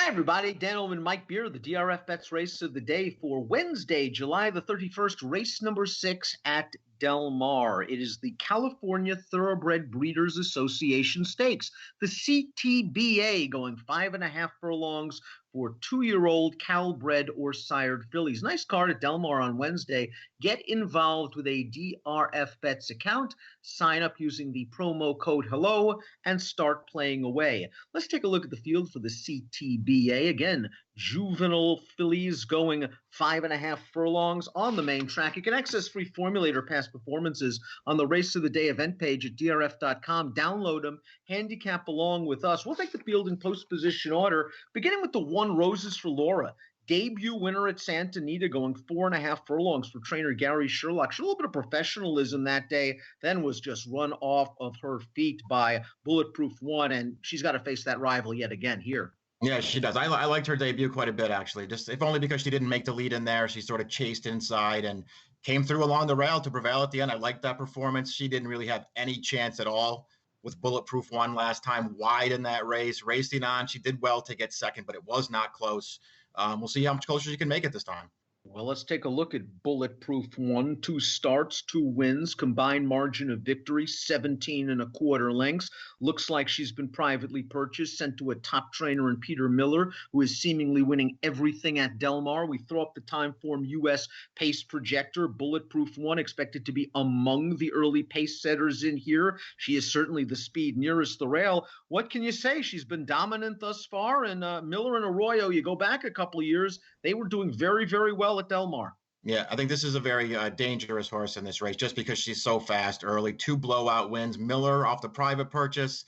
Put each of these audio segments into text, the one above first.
Hi, everybody. Dan Illman, Mike Beer, the DRFBets race of the day for Wednesday, July the 31st, race number 6 at Del Mar. It is the California Thoroughbred Breeders Association Stakes, the CTBA, going 5.5 furlongs for 2-year-old Calbred or sired fillies. Nice card at Del Mar on Wednesday. Get involved with a DRFBets account, sign up using the promo code HELLO, and start playing away. Let's take a look at the field for the CTBA. Again, juvenile fillies going 5.5 furlongs on the main track. You can access free formulator past performances on the Race of the Day event page at drf.com. Download them, handicap along with us. We'll take the field in post position order, beginning with the 1 Roses for Laura. Debut winner at Santa Anita, going 4.5 furlongs for trainer Gary Sherlock. Showed a little bit of professionalism that day, then was just run off of her feet by Bulletproof One, and she's got to face that rival yet again here. Yeah, she does. I liked her debut quite a bit, actually. Just if only because she didn't make the lead in there. She sort of chased inside and came through along the rail to prevail at the end. I liked that performance. She didn't really have any chance at all with Bulletproof One last time, wide in that race, racing on. She did well to get second, but it was not close. We'll see how much closer she can make it this time. Well, let's take a look at Bulletproof One. 2 starts, 2 wins, combined margin of victory, 17.25 lengths. Looks like she's been privately purchased, sent to a top trainer in Peter Miller, who is seemingly winning everything at Del Mar. We throw up the Timeform US pace projector. Bulletproof One expected to be among the early pace setters in here. She is certainly the speed nearest the rail. What can you say? She's been dominant thus far, and Miller and Arroyo, you go back a couple of years, they were doing very, very well at Del Mar. Yeah, I think this is a very dangerous horse in this race just because she's so fast early. 2 blowout wins. Miller off the private purchase.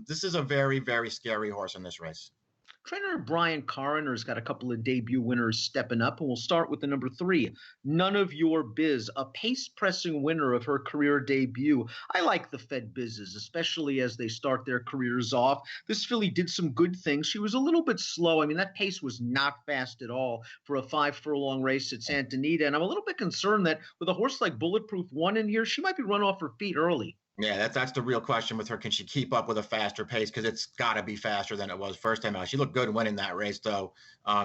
This is a very, very scary horse in this race. Trainer Brian Coroner's got a couple of debut winners stepping up, and we'll start with the number 3, None of Your Biz, a pace-pressing winner of her career debut. I like the Fed Bizes, especially as they start their careers off. This filly did some good things. She was a little bit slow. I mean, that pace was not fast at all for a 5-furlong race at Santa Anita, and I'm a little bit concerned that with a horse like Bulletproof One in here, she might be run off her feet early. Yeah, that's the real question with her. Can she keep up with a faster pace? Because it's got to be faster than it was first time out. She looked good winning that race, though.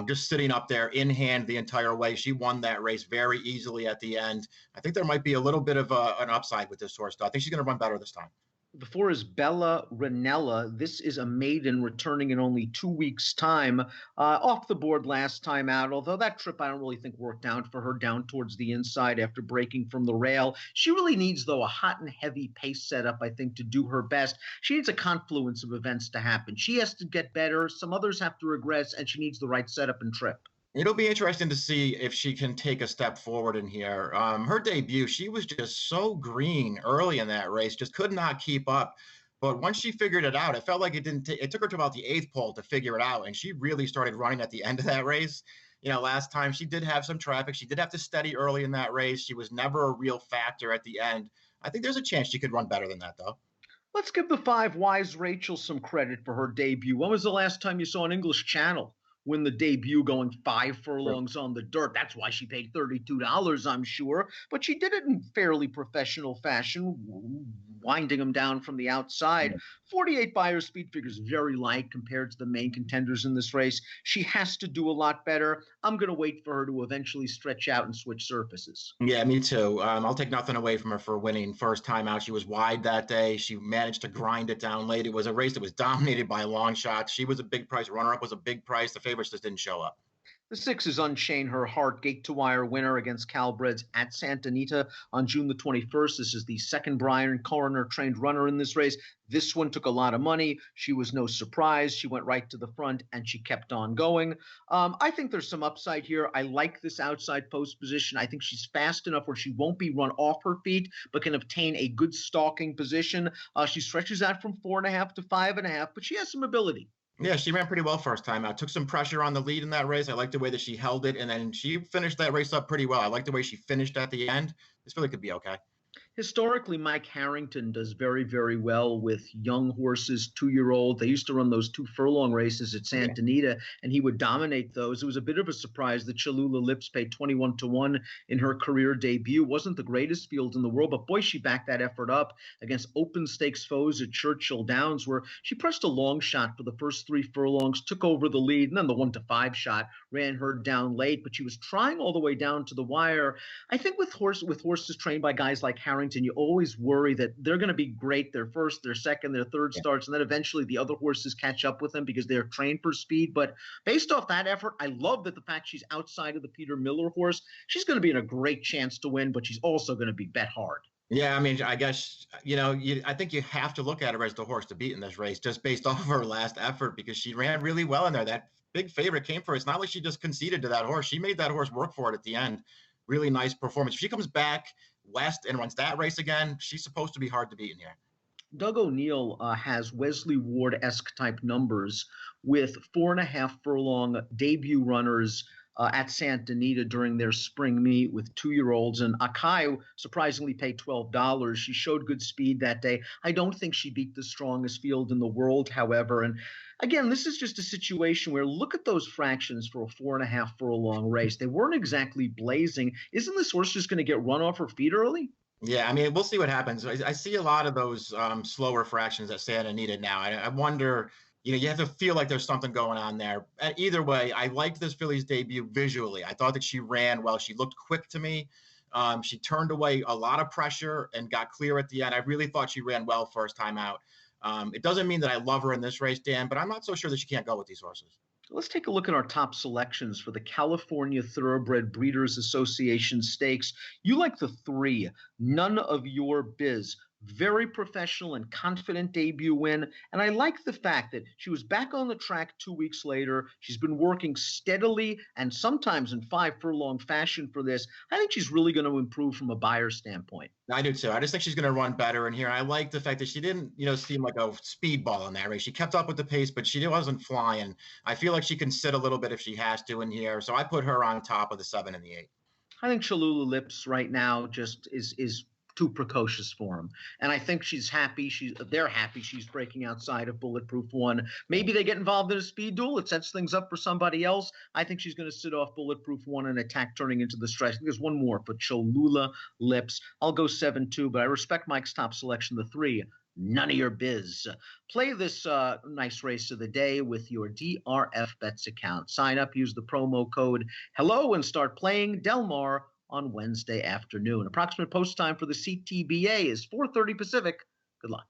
Just sitting up there in hand the entire way. She won that race very easily at the end. I think there might be a little bit of an upside with this horse, though. I think she's going to run better this time. The 4 is Bella Ranella. This is a maiden returning in only 2 weeks' time. Off the board last time out, although that trip I don't really think worked out for her down towards the inside after breaking from the rail. She really needs, though, a hot and heavy pace setup, I think, to do her best. She needs a confluence of events to happen. She has to get better. Some others have to regress, and she needs the right setup and trip. It'll be interesting to see if she can take a step forward in here. Her debut, she was just so green early in that race, just could not keep up. But once she figured it out, it felt like it took her to about the 8th pole to figure it out. And she really started running at the end of that race. You know, last time she did have some traffic. She did have to steady early in that race. She was never a real factor at the end. I think there's a chance she could run better than that, though. Let's give the 5 Wise Rachel some credit for her debut. When was the last time you saw an English Channel win the debut going 5 furlongs on the dirt? That's why she paid $32, I'm sure. But she did it in fairly professional fashion, winding them down from the outside. 48 Beyer speed figures very light compared to the main contenders in this race. She has to do a lot better. I'm going to wait for her to eventually stretch out and switch surfaces. Yeah, me too. I'll take nothing away from her for winning first time out. She was wide that day. She managed to grind it down late. It was a race that was dominated by long shots. She was a big price. Runner-up was a big price. The favorites just didn't show up. The 6 is Unchain Her Heart, gate-to-wire winner against Calbreds at Santa Anita on June the 21st. This is the 2nd Brian Coroner-trained runner in this race. This one took a lot of money. She was no surprise. She went right to the front, and she kept on going. I think there's some upside here. I like this outside post position. I think she's fast enough where she won't be run off her feet, but can obtain a good stalking position. She stretches out from 4.5 to 5.5, but she has some ability. Yeah, she ran pretty well first time out. Took some pressure on the lead in that race. I like the way that she held it, and then she finished that race up pretty well. I like the way she finished at the end. This really could be okay. Historically, Mike Harrington does very, very well with young horses, 2-year-old. They used to run those 2 furlong races at Yeah. Santa Anita, and he would dominate those. It was a bit of a surprise that Cholula Lips paid 21-1 in her career debut. Wasn't the greatest field in the world, but boy, she backed that effort up against open stakes foes at Churchill Downs, where she pressed a long shot for the first 3 furlongs, took over the lead, and then the 1-5 shot ran her down late, but she was trying all the way down to the wire. I think with horses trained by guys like Harrington, you always worry that they're going to be great their first, their second, their third starts, and then eventually the other horses catch up with them because they're trained for speed. But based off that effort, I love that the fact she's outside of the Peter Miller horse. She's going to be in a great chance to win, but she's also going to be bet hard. Yeah, I mean, I guess, I think you have to look at her as the horse to beat in this race just based off of her last effort because she ran really well in there. That big favorite came for her. It's not like she just conceded to that horse. She made that horse work for it at the end. Really nice performance. If she comes back west and runs that race again, she's supposed to be hard to beat in here. Doug O'Neill has Wesley Ward-esque type numbers with 4.5 furlong debut runners at Santa Anita during their spring meet with 2-year-olds. And Akai surprisingly paid $12. She showed good speed that day. I don't think she beat the strongest field in the world, however. And again, this is just a situation where look at those fractions for a 4.5 furlong race. They weren't exactly blazing. Isn't this horse just going to get run off her feet early? Yeah, I mean, we'll see what happens. I see a lot of those slower fractions at Santa Anita now. I wonder, you have to feel like there's something going on there. Either way, I liked this filly's debut visually. I thought that she ran well. She looked quick to me. She turned away a lot of pressure and got clear at the end. I really thought she ran well first time out. It doesn't mean that I love her in this race, Dan, but I'm not so sure that she can't go with these horses. Let's take a look at our top selections for the California Thoroughbred Breeders Association Stakes. You like the 3, None of Your Biz. Very professional and confident debut win. And I like the fact that she was back on the track 2 weeks later. She's been working steadily and sometimes in 5-furlong fashion for this. I think she's really going to improve from a buyer standpoint. I do too. I just think she's going to run better in here. I like the fact that she didn't, seem like a speedball in that race. She kept up with the pace, but she wasn't flying. I feel like she can sit a little bit if she has to in here. So I put her on top of the 7 and the 8. I think Cholula Lips right now just is too precocious for him. And I think she's happy. They're happy she's breaking outside of Bulletproof 1. Maybe they get involved in a speed duel. It sets things up for somebody else. I think she's going to sit off Bulletproof 1 and attack turning into the stretch. I think there's one more for Cholula Lips. I'll go 7-2, but I respect Mike's top selection, the 3. None of your biz. Play this nice race of the day with your DRFBets account. Sign up, use the promo code HELLO, and start playing Del Mar on Wednesday afternoon. Approximate post time for the CTBA is 4:30 Pacific. Good luck.